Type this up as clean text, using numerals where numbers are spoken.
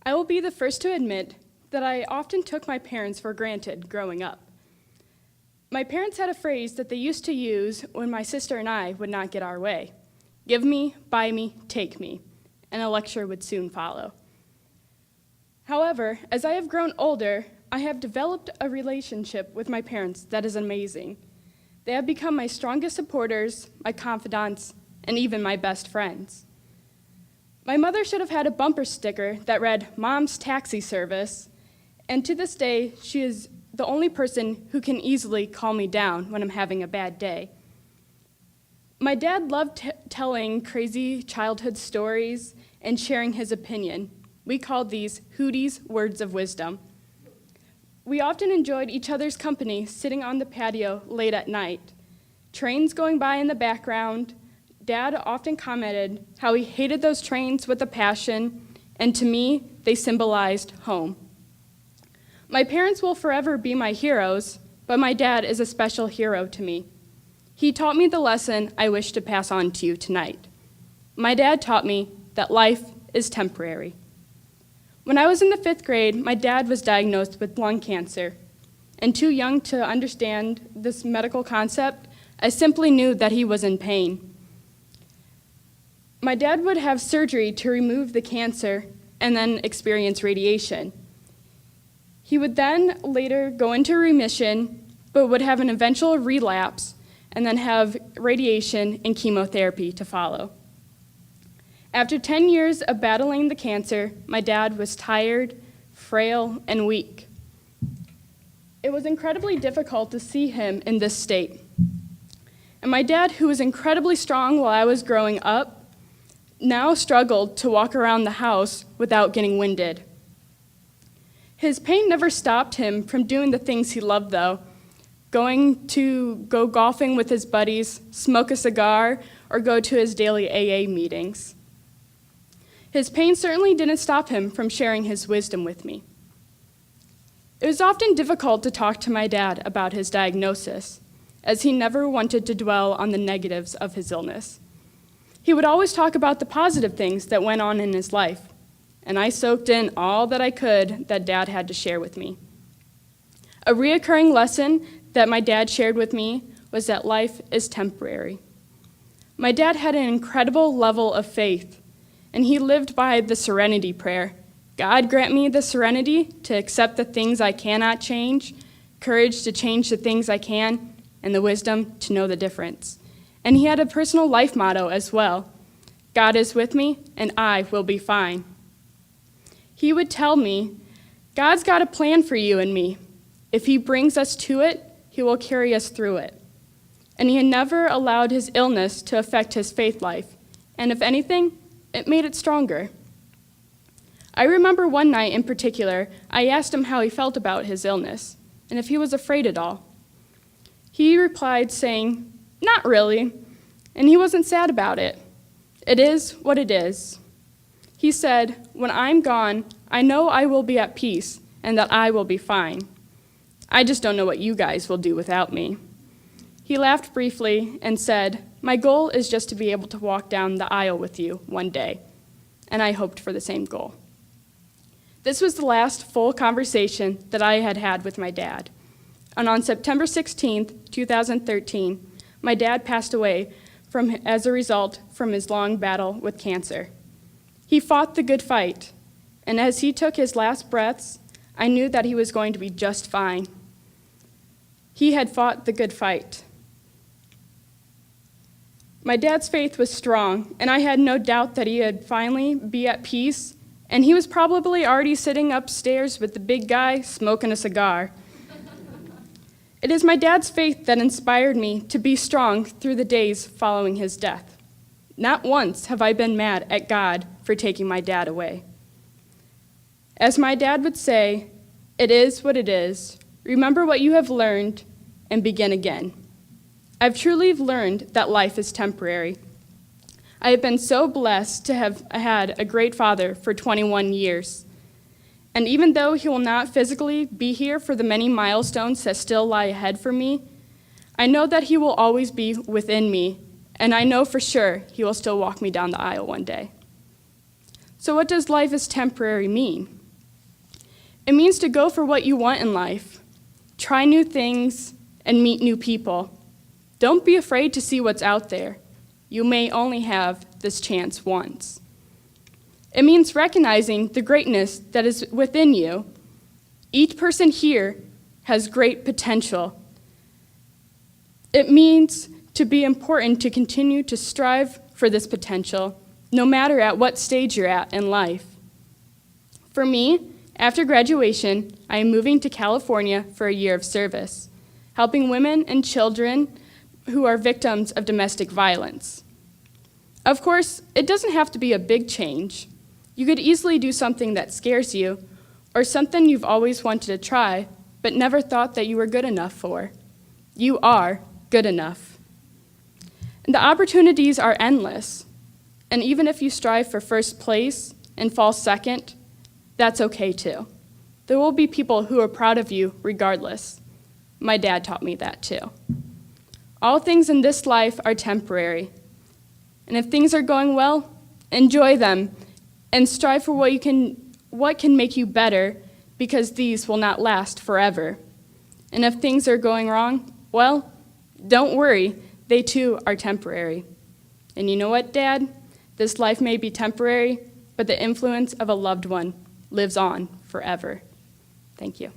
I will be the first to admit that I often took my parents for granted growing up. My parents had a phrase that they used to use when my sister and I would not get our way. Give me, buy me, take me, and a lecture would soon follow. However, as I have grown older, I have developed a relationship with my parents that is amazing. They have become my strongest supporters, my confidants, and even my best friends. My mother should have had a bumper sticker that read, "Mom's Taxi Service," and to this day, she is the only person who can easily calm me down when I'm having a bad day. My dad loved telling crazy childhood stories and sharing his opinion. We called these Hooty's Words of Wisdom. We often enjoyed each other's company sitting on the patio late at night. Trains going by in the background. Dad often commented how he hated those trains with a passion, and to me, they symbolized home. My parents will forever be my heroes, but my dad is a special hero to me. He taught me the lesson I wish to pass on to you tonight. My dad taught me that life is temporary. When I was in the 5th grade, my dad was diagnosed with lung cancer, and too young to understand this medical concept, I simply knew that he was in pain. My dad would have surgery to remove the cancer and then experience radiation. He would then later go into remission, but would have an eventual relapse and then have radiation and chemotherapy to follow. After 10 years of battling the cancer, my dad was tired, frail, and weak. It was incredibly difficult to see him in this state. And my dad, who was incredibly strong while I was growing up, now struggled to walk around the house without getting winded. His pain never stopped him from doing the things he loved, though, going to go golfing with his buddies, smoke a cigar, or go to his daily AA meetings. His pain certainly didn't stop him from sharing his wisdom with me. It was often difficult to talk to my dad about his diagnosis, as he never wanted to dwell on the negatives of his illness. He would always talk about the positive things that went on in his life, and I soaked in all that I could that Dad had to share with me. A reoccurring lesson that my dad shared with me was that life is temporary. My dad had an incredible level of faith, and he lived by the serenity prayer. God grant me the serenity to accept the things I cannot change, courage to change the things I can, and the wisdom to know the difference. And he had a personal life motto as well. God is with me, and I will be fine. He would tell me, God's got a plan for you and me. If he brings us to it, he will carry us through it. And he had never allowed his illness to affect his faith life. And if anything, it made it stronger. I remember one night in particular, I asked him how he felt about his illness, and if he was afraid at all. He replied saying, "Not really," and he wasn't sad about it. It is what it is. He said, "When I'm gone, I know I will be at peace and that I will be fine. I just don't know what you guys will do without me." He laughed briefly and said, "My goal is just to be able to walk down the aisle with you one day," and I hoped for the same goal. This was the last full conversation that I had had with my dad. And on September 16th, 2013, my dad passed away as a result from his long battle with cancer. He fought the good fight, and as he took his last breaths, I knew that he was going to be just fine. He had fought the good fight. My dad's faith was strong, and I had no doubt that he would finally be at peace, and he was probably already sitting upstairs with the big guy smoking a cigar. It is my dad's faith that inspired me to be strong through the days following his death. Not once have I been mad at God for taking my dad away. As my dad would say, "It is what it is. Remember what you have learned and begin again." I've truly learned that life is temporary. I have been so blessed to have had a great father for 21 years. And even though he will not physically be here for the many milestones that still lie ahead for me, I know that he will always be within me, and I know for sure he will still walk me down the aisle one day. So what does life is temporary mean? It means to go for what you want in life, try new things, and meet new people. Don't be afraid to see what's out there. You may only have this chance once. It means recognizing the greatness that is within you. Each person here has great potential. It means to be important to continue to strive for this potential, no matter at what stage you're at in life. For me, after graduation, I am moving to California for a year of service, helping women and children who are victims of domestic violence. Of course, it doesn't have to be a big change. You could easily do something that scares you, or something you've always wanted to try, but never thought that you were good enough for. You are good enough. And the opportunities are endless. And even if you strive for first place and fall second, that's okay too. There will be people who are proud of you regardless. My dad taught me that too. All things in this life are temporary. And if things are going well, enjoy them and strive for what can make you better, because these will not last forever. And if things are going wrong, well, don't worry, they too are temporary. And you know what, Dad? This life may be temporary, but the influence of a loved one lives on forever. Thank you.